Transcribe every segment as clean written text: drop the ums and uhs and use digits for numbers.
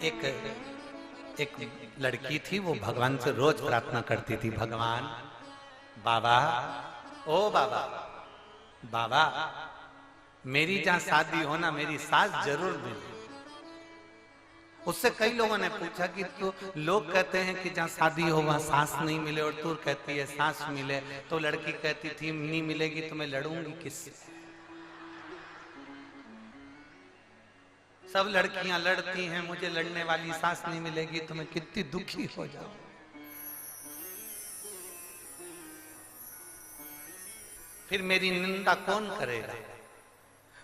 एक एक लड़की थी, वो भगवान से रोज प्रार्थना करती थी, भगवान बाबा, ओ बाबा, बाबा मेरी जहां शादी हो ना, मेरी सास जरूर मिले। उससे कई लोगों ने पूछा कि तो लोग कहते हैं कि जहां शादी हो वहां सास नहीं मिले, और तू कहती है सास मिले। तो लड़की कहती थी नहीं मिलेगी तो मैं लड़ूंगी किससे? सब लड़कियां लड़ती हैं, मुझे लड़ने वाली सास नहीं मिलेगी तो मैं कितनी दुखी हो जाऊं। फिर मेरी निंदा कौन करेगा?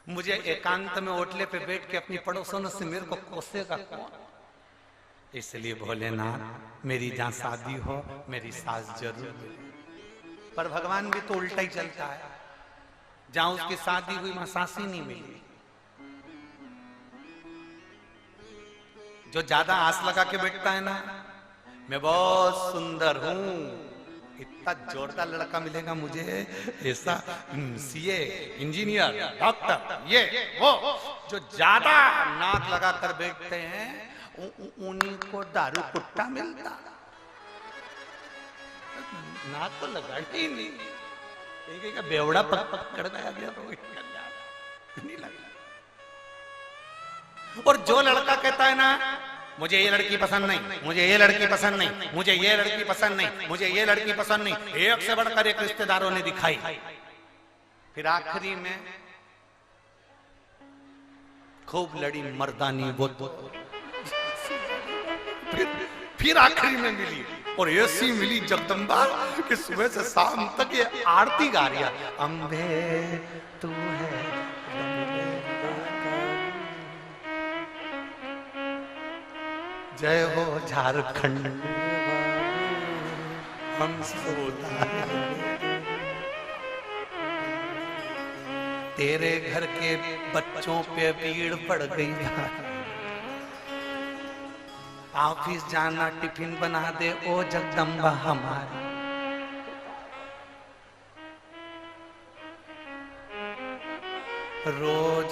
मुझे एकांत में ओटले पे बैठ के अपनी पड़ोसनों से मेरे को कोसेगा कौन? इसलिए भोलेनाथ मेरी जहां शादी हो मेरी सास जरूर मिले। पर भगवान भी तो उल्टा ही चलता है, जहां उसकी शादी हुई वहां सास ही नहीं मिली। जो ज्यादा आस लगा के बैठता है ना, मैं बहुत सुंदर हूं, इतना जोरदार लड़का मिलेगा मुझे, ऐसा सीए, इंजीनियर, डॉक्टर, ये वो, जो ज्यादा नाक लगा कर बैठते हैं उन्हीं को दारू कुट्टा मिलता। नाक तो लगा ही नहीं, बेवड़ा पकड़ में आ गया तो नहीं लगा। और जो लड़का कहता है ना मुझे ये लड़की पसंद नहीं, मुझे ये लड़की पसंद नहीं, मुझे ये लड़की पसंद नहीं, मुझे ये लड़की पसंद नहीं, एक से बढ़कर एक रिश्तेदारों ने दिखाई, फिर आखिरी में खूब लड़ी मर्दानी वो तो फिर आखिरी में मिली, और ऐसी मिली जगदम्बा कि सुबह से शाम तक ये आरती गा रही है, अम्बे तू है जय हो झारखंड हम तेरे घर के बच्चों पे भीड़ पड़ गई था, ऑफिस जाना टिफिन बना दे ओ जगदम्बा हमारी। रोज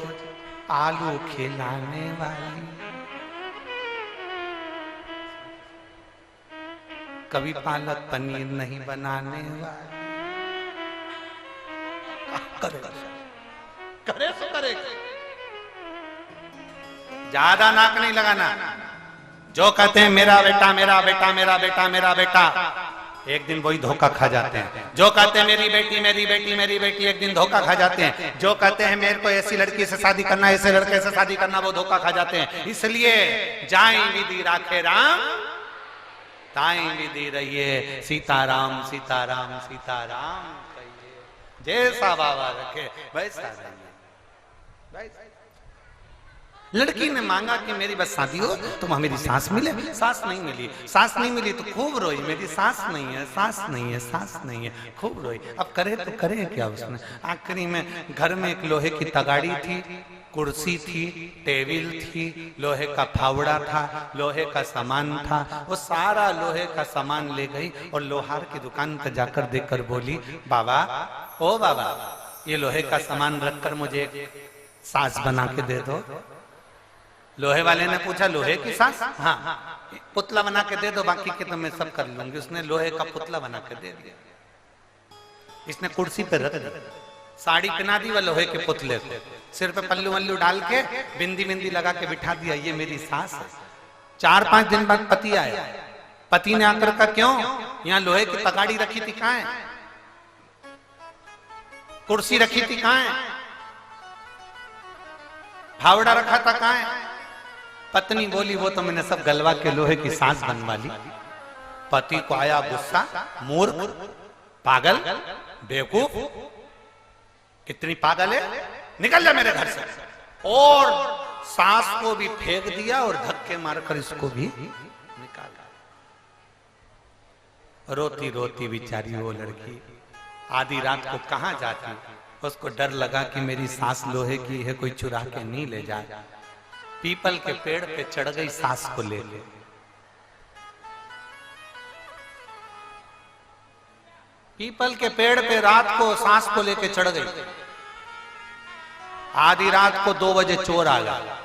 आलू खिलाने वाली, कभी पालक पनीर नहीं बनाने वाली, करे तो करे, ज्यादा नाक नहीं लगाना। जो कहते हैं मेरा बेटा मेरा बेटा मेरा बेटा मेरा बेटा, एक दिन वही धोखा खा जाते हैं। जो कहते हैं मेरी बेटी मेरी बेटी मेरी बेटी, एक दिन धोखा खा जाते हैं। जो कहते हैं मेरे को ऐसी लड़की से शादी करना, ऐसे लड़के से शादी करना, वो धोखा खा जाते हैं। इसलिए जाए विधि राखे राम, ताई विधि रहिए सीताराम सीताराम सीताराम कहिए, जैसा बाबा रखे वैसा रहिए। लड़की ने मांगा कि मेरी बस शादी हो तो वहां मेरी सांस मिले, सांस नहीं मिली, सांस नहीं मिली तो खूब रोई, मेरी सांस नहीं है, सांस नहीं है, सांस नहीं है, खूब रोई। अब करे तो करे क्या उसने? आखिरी में घर में एक लोहे की तगाड़ी थी, कुर्सी थी, टेबल थी, लोहे का फावड़ा था, लोहे का सामान था, वो सारा लोहे का सामान ले गई और लोहार की दुकान पर जाकर देखकर बोली, बाबा ओ बाबा ये लोहे का सामान रखकर मुझे एक सास बना के दे दो। लोहे वाले ने पूछा लोहे की सास? हाँ, पुतला बना के दे दो, बाकी के तो मैं सब कर लूंगी। उसने लोहे का पुतला बना के दे दिया। इसने कुर्सी पे रख दिया, साड़ी पहना दी, वह लोहे के पुतले को सिर पे पल्लू वल्लू डाल के बिंदी बिंदी लगा के बिठा दिया, ये मेरी सास है। 4-5 दिन बाद पति आया। पति ने आकर कहा क्यों यहाँ लोहे की तगाड़ी रखी थी, कहाँ है? कुर्सी रखी थी, कहाँ है? फावड़ा रखा था, कहाँ है? पत्नी बोली वो तो मैंने सब गलवा के लोहे की सांस बनवा ली। पति को आया गुस्सा, मूर्ख, पागल, बेवकूफ, कितनी पागल है, निकल जा मेरे घर से। और सांस को भी फेंक दिया और धक्के मारकर इसको भी निकाला। रोती रोती बेचारी वो लड़की आधी रात को कहां जाती, उसको डर लगा कि मेरी सांस लोहे की है, कोई चुरा के नहीं ले जाए। पीपल के पेड़ पे चढ़ गई सांस को ले ले। पीपल के पेड़ पे रात को सांस को लेके चढ़ गई। आधी रात को 2 बजे चोर आ गया,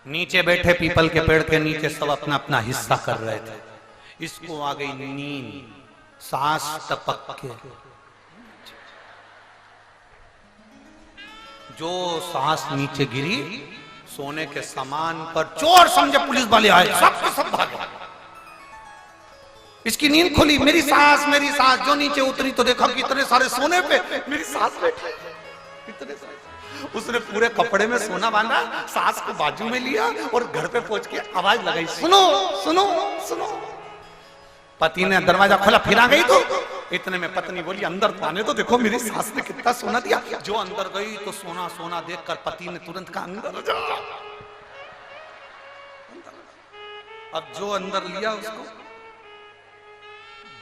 नीचे बैठे पीपल के पेड़ के नीचे सब अपना अपना हिस्सा कर रहे थे। इसको आ गई नींद, सांस टपक के, जो सांस नीचे गिरी, सोने के सामान पर चोर समझे पुलिस वाले आए, सब भागे। इसकी नींद खुली, मेरी सांस जो नीचे उतरी तो देखा कि इतने सारे सोने पे मेरी सांस बैठी, इतने सारे। उसने पूरे कपड़े में सोना बांधा, सास को बाजू में लिया और घर पे पहुंच के आवाज लगाई, सुनो सुनो सुनो। पति ने दरवाजा खोला, फिर आ गई तो इतने में पत्नी बोली, अंदर तो आने तो देखो मेरी सास ने कितना सोना दिया। जो अंदर गई तो सोना सोना देखकर पति ने तुरंत कहा, अंदर जा। अब जो अंदर लिया उसको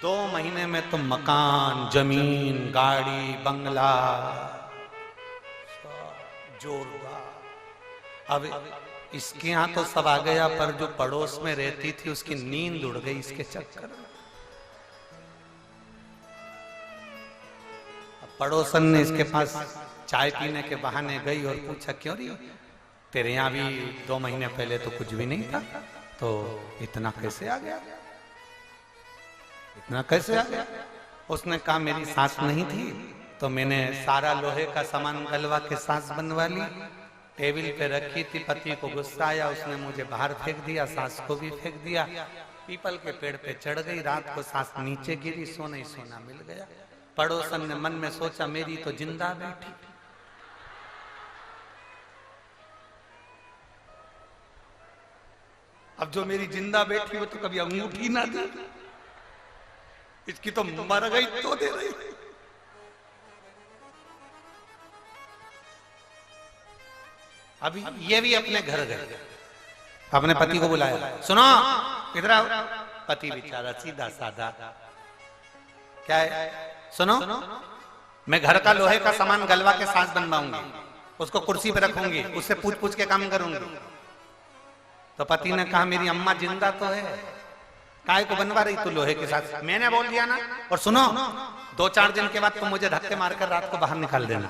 2 महीने में तो मकान, जमीन, गाड़ी, बंगला, जोरदार। अब इसके यहां तो सब आ गया, पर जो पड़ोस में रहती थी उसकी नींद उड़ गई इसके चक्कर में। पड़ोसन ने इसके पास चाय पीने के बहाने गई और पूछा, क्यों रही तेरे यहां भी 2 महीने पहले तो कुछ भी नहीं था, तो इतना कैसे आ गया, इतना कैसे आ गया? उसने कहा, मेरी सास नहीं थी तो मैंने सारा लोहे का सामान गलवा के सास बनवा ली, टेबल पे रखी थी। पति को गुस्सा आया, उसने मुझे बाहर फेंक दिया, सास को भी फेंक दिया। पीपल के पेड़ पे चढ़ गई, रात को सास नीचे गिरी, सोना ही सोना मिल गया। पड़ोसन ने मन में सोचा, मेरी तो जिंदा बैठी। अब जो मेरी जिंदा बैठी वो तो कभी अंगूठी ना दी, इसकी तो मर गई तो दे रही। अभी ये भी अपने घर गए, अपने पति को बुलाया, सुनो इधर आओ। पति बेचारा सीधा साधा, क्या है, सुनो मैं घर का लोहे का सामान गलवा के सास बनवाऊंगी, उसको कुर्सी पे रखूंगी, उससे पूछ पूछ के काम करूंगी। तो पति ने कहा, मेरी अम्मा जिंदा तो है, काय को बनवा रही तू लोहे के साथ? मैंने बोल दिया ना। और सुनो 2-4 दिन के बाद तुम मुझे धक्के मारकर रात को बाहर निकाल देना,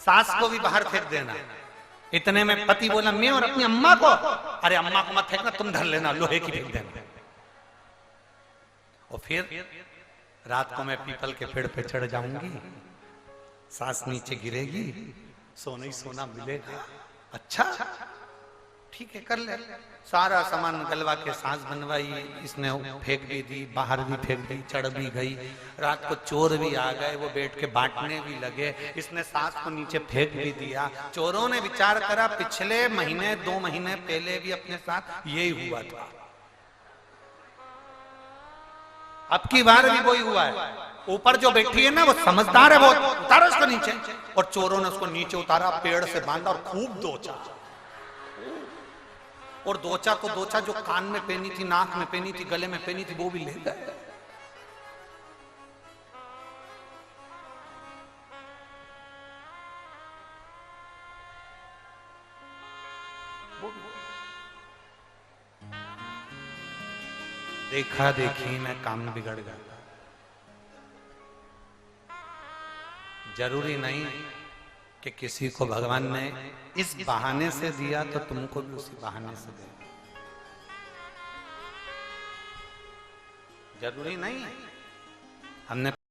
सास को भी बाहर फेंक देना। इतने में पति बोला, मैं और अपनी अम्मा को? अरे अम्मा को मत फेंकना, तुम धर लेना, लोहे की फेंक देना। और फिर रात को मैं पीपल के पेड़ पे चढ़ जाऊंगी, सास नीचे गिरेगी, सोना ही सोना मिलेगा। अच्छा ठीक है, कर ले। सारा सामान गलवा के सास बनवाई, इसने फेंक भी दी, बाहर भी फेंक दी, चढ़ भी गई। रात को चोर भी आ गए, वो बैठ के बांटने भी लगे, इसने सास को नीचे फेंक भी दिया। चोरों ने विचार करा, पिछले महीने 2 महीने पहले भी अपने साथ यही हुआ था, अब की बार भी वही हुआ है। ऊपर जो बैठी है ना वो समझदार है बहुत, उतारो उसको नीचे। और चोरों ने उसको नीचे उतारा, पेड़ से बांधा और खूब दोचा। और दोचा तो दोचा, जो कान में पहनी थी, नाक में पहनी थी, गले में पहनी थी, वो भी ले गए। देखा देखी में काम बिगड़ गया। जरूरी नहीं कि किसी को भगवान ने इस बहाने से दिया तो तुमको भी उसी बहाने से दे, जरूरी नहीं। हमने